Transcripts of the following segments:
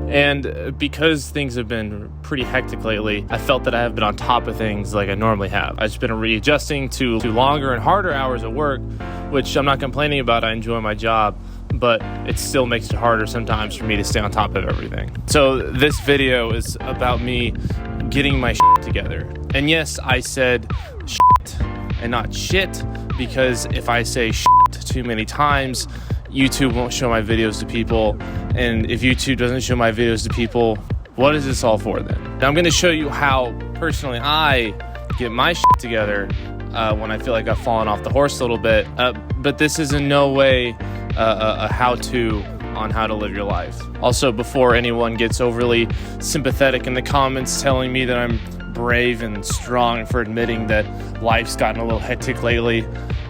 And because things have been pretty hectic lately, I felt that I have been on top of things like I normally have. I've just been readjusting to longer and harder hours of work, which I'm not complaining about. I enjoy my job, but it still makes it harder sometimes for me to stay on top of everything. So this video is about me getting my shit together. And yes, I said shit and not shit, because if I say shit too many times, YouTube won't show my videos to people. And if YouTube doesn't show my videos to people, what is this all for then? Now I'm going to show you how personally I get my shit together when I feel like I've fallen off the horse a little bit. But this is in no way a how-to on how to live your life. Also, before anyone gets overly sympathetic in the comments telling me that I'm brave and strong for admitting that life's gotten a little hectic lately,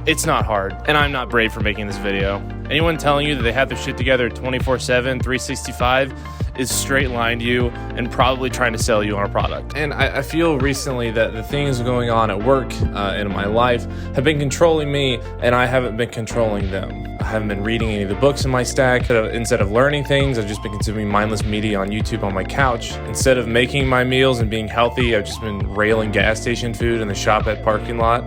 it's not hard, and I'm not brave for making this video. Anyone telling you that they have their shit together 24/7, 365 is straight line to you and probably trying to sell you on a product. And I feel recently that the things going on at work and in my life have been controlling me, and I haven't been controlling them. I haven't been reading any of the books in my stack. Instead of learning things, I've just been consuming mindless media on YouTube on my couch. Instead of making my meals and being healthy, I've just been railing gas station food in the shop at parking lot.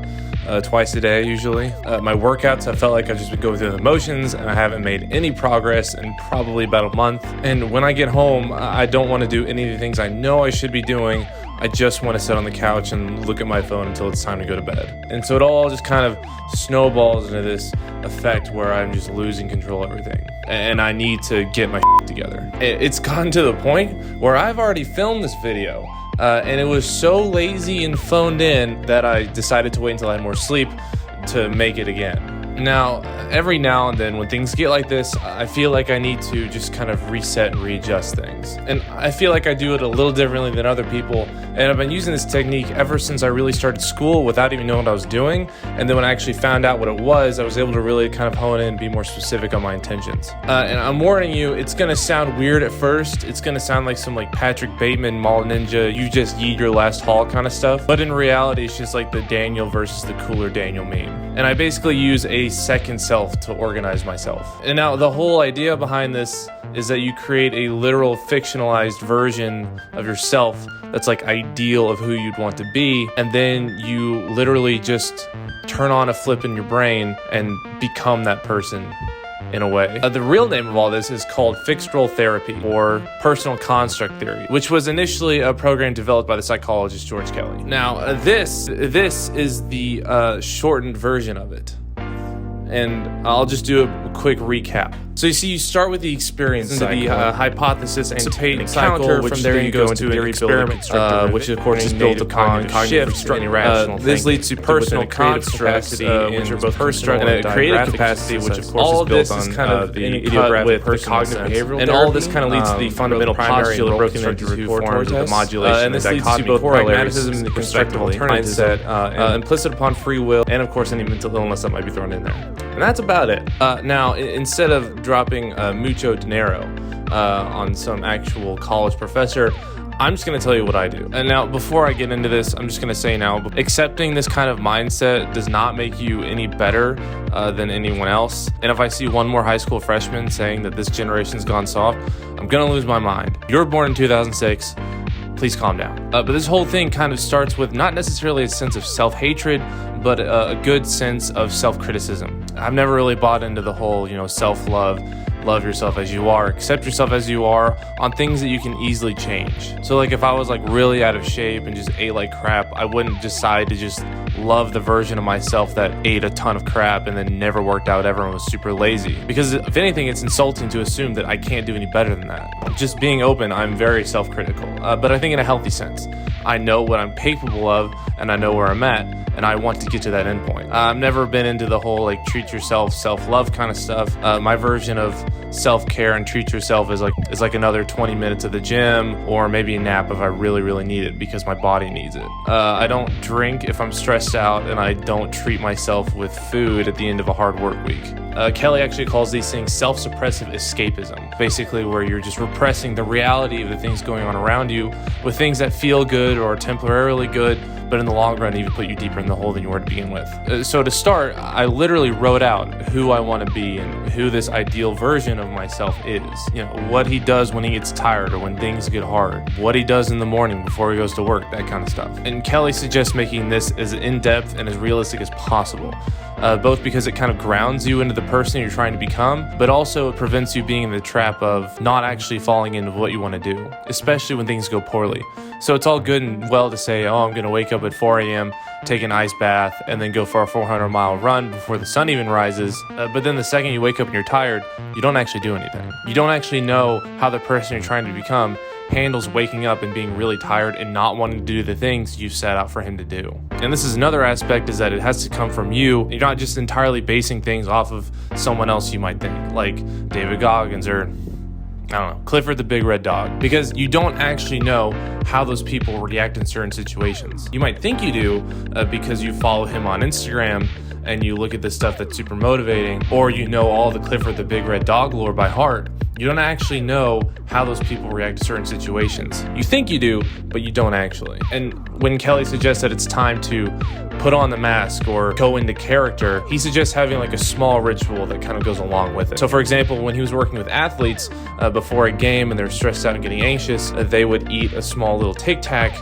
Twice a day usually. My workouts, I felt like I've just been going through the motions, and I haven't made any progress in probably about a month. And when I get home, I don't want to do any of the things I know I should be doing. I just want to sit on the couch and look at my phone until it's time to go to bed. And so it all just kind of snowballs into this effect where I'm just losing control of everything. And I need to get my shit together. It's gotten to the point where I've already filmed this video. And it was so lazy and phoned in that I decided to wait until I had more sleep to make it again. Now, every now and then when things get like this, I feel like I need to just kind of reset and readjust things. And I feel like I do it a little differently than other people. And I've been using this technique ever since I really started school without even knowing what I was doing. And then when I actually found out what it was, I was able to really kind of hone in and be more specific on my intentions. And I'm warning you, it's going to sound weird at first. It's going to sound like some like Patrick Bateman, Mall Ninja, you just yeet your last haul kind of stuff. But in reality, it's just like the Daniel versus the cooler Daniel meme. And I basically use a second self to organize myself. And now the whole idea behind this is that you create a literal fictionalized version of yourself that's like ideal of who you'd want to be, and then you literally just turn on a flip in your brain and become that person in a way. The real name of all this is called fixed role therapy, or personal construct theory, which was initially a program developed by the psychologist George Kelly. Now, this is the shortened version of it. And I'll just do a quick recap. So you see, you start with the experience cycle, the hypothesis anticipate cycle, which from there you go into an experiment structure, which of course is built upon shift and irrational This leads to personal construct capacity, which are both personal and creative capacity, which of course is built on kind of the idiopathic with cognitive behavioral, and all this kind of leads to the fundamental postular broken into two forms of the modulation, and this leads to both pragmatism and the constructive mindset, implicit upon free will, and of course any mental illness that might be thrown in there. And that's about it. Now, instead of dropping mucho dinero on some actual college professor, I'm just going to tell you what I do. And now, before I get into this, I'm just going to say now, accepting this kind of mindset does not make you any better than anyone else. And if I see one more high school freshman saying that this generation's gone soft, I'm going to lose my mind. You were born in 2006. Please calm down. But this whole thing kind of starts with not necessarily a sense of self-hatred, but a good sense of self-criticism. I've never really bought into the whole, self-love, love yourself as you are, accept yourself as you are on things that you can easily change. So like if I was like really out of shape and just ate like crap, I wouldn't decide to just love the version of myself that ate a ton of crap and then never worked out ever and was super lazy. Because if anything, it's insulting to assume that I can't do any better than that. Just being open, I'm very self-critical, but I think in a healthy sense. I know what I'm capable of and I know where I'm at, and I want to get to that end point. I've never been into the whole like treat yourself, self-love kind of stuff. My version of self-care and treat yourself is like another 20 minutes at the gym, or maybe a nap if I really need it because my body needs it. I don't drink if I'm stressed out, and I don't treat myself with food at the end of a hard work week. Kelly actually calls these things self-suppressive escapism, basically where you're just repressing the reality of the things going on around you with things that feel good or temporarily good, but in the long run even put you deeper in the hole than you were to begin with. So to start, I literally wrote out who I want to be and who this ideal version of myself is. You know, what he does when he gets tired or when things get hard, what he does in the morning before he goes to work, that kind of stuff. And Kelly suggests making this as in-depth and as realistic as possible. Both because it kind of grounds you into the person you're trying to become, but also it prevents you being in the trap of not actually falling into what you want to do, especially when things go poorly. So it's all good and well to say, oh, I'm going to wake up at 4 a.m., take an ice bath, and then go for a 400-mile run before the sun even rises. But then the second you wake up and you're tired, you don't actually do anything. You don't actually know how the person you're trying to become handles waking up and being really tired and not wanting to do the things you set out for him to do. And this is another aspect, is that it has to come from you. You're not just entirely basing things off of someone else you might think, like David Goggins or, I don't know, Clifford the Big Red Dog, because you don't actually know how those people react in certain situations. You might think you do because you follow him on Instagram and you look at the stuff that's super motivating, or you know all the Clifford the Big Red Dog lore by heart. You don't actually know how those people react to certain situations. You think you do, but you don't actually. And when Kelly suggests that it's time to put on the mask or go into character, he suggests having like a small ritual that kind of goes along with it. So for example, when he was working with athletes before a game and they're stressed out and getting anxious, they would eat a small little Tic Tac,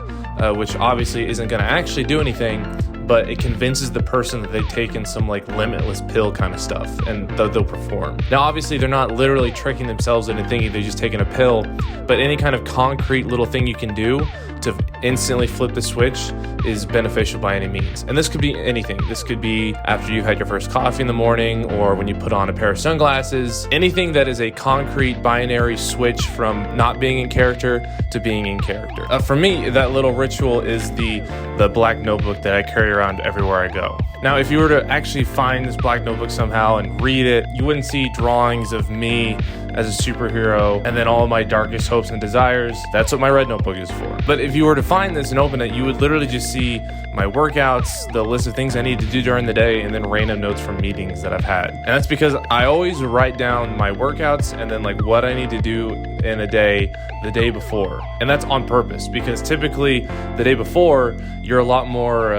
which obviously isn't going to actually do anything, but it convinces the person that they've taken some like limitless pill kind of stuff, and they'll perform. Now, obviously, they're not literally tricking themselves into thinking they're just taking a pill, but any kind of concrete little thing you can do to instantly flip the switch is beneficial by any means. And this could be anything. This could be after you've had your first coffee in the morning, or when you put on a pair of sunglasses. Anything that is a concrete binary switch from not being in character to being in character. For me, that little ritual is the black notebook that I carry around everywhere I go. Now, if you were to actually find this black notebook somehow and read it, you wouldn't see drawings of me as a superhero and then all of my darkest hopes and desires. That's what my red notebook is for. But if you were to find this and open it, you would literally just see my workouts, the list of things I need to do during the day, and then random notes from meetings that I've had. And that's because I always write down my workouts and then like what I need to do in a day the day before. And that's on purpose, because typically the day before you're a lot more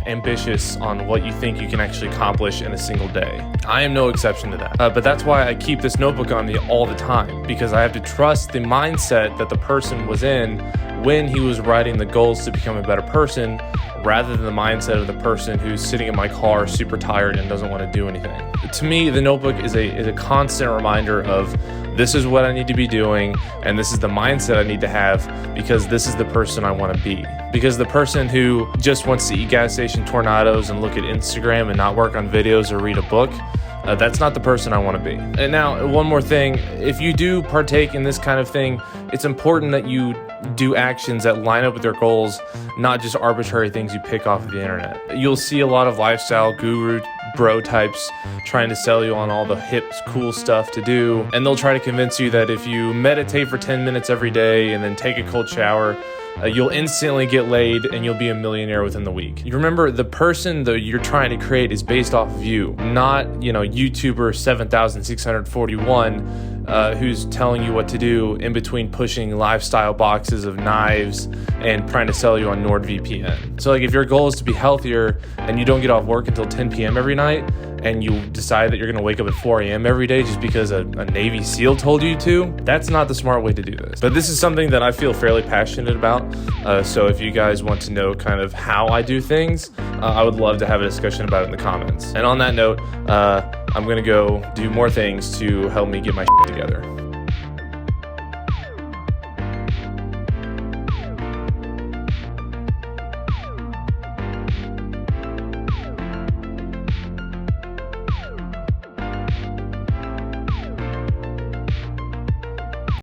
ambitious on what you think you can actually accomplish in a single day. I am no exception to that. But that's why I keep this notebook on me all the time, because I have to trust the mindset that the person was in when he was writing the goals to become a better person, rather than the mindset of the person who's sitting in my car super tired and doesn't want to do anything. To me, the notebook is a constant reminder of this is what I need to be doing, and this is the mindset I need to have, because this is the person I want to be. Because the person who just wants to eat gas station tornadoes and look at Instagram and not work on videos or read a book, that's not the person I want to be. And now, one more thing. If you do partake in this kind of thing, it's important that you do actions that line up with their goals, not just arbitrary things you pick off of the internet. You'll see a lot of lifestyle guru bro types trying to sell you on all the hip, cool stuff to do. And they'll try to convince you that if you meditate for 10 minutes every day and then take a cold shower, you'll instantly get laid and you'll be a millionaire within the week. You remember, the person that you're trying to create is based off of you, not, YouTuber 7641 who's telling you what to do in between pushing lifestyle boxes of knives and trying to sell you on NordVPN. So like, if your goal is to be healthier and you don't get off work until 10 p.m. every night, and you decide that you're going to wake up at 4 a.m. every day just because a Navy SEAL told you to, that's not the smart way to do this. But this is something that I feel fairly passionate about. So if you guys want to know kind of how I do things, I would love to have a discussion about it in the comments. And on that note, I'm going to go do more things to help me get my shit together.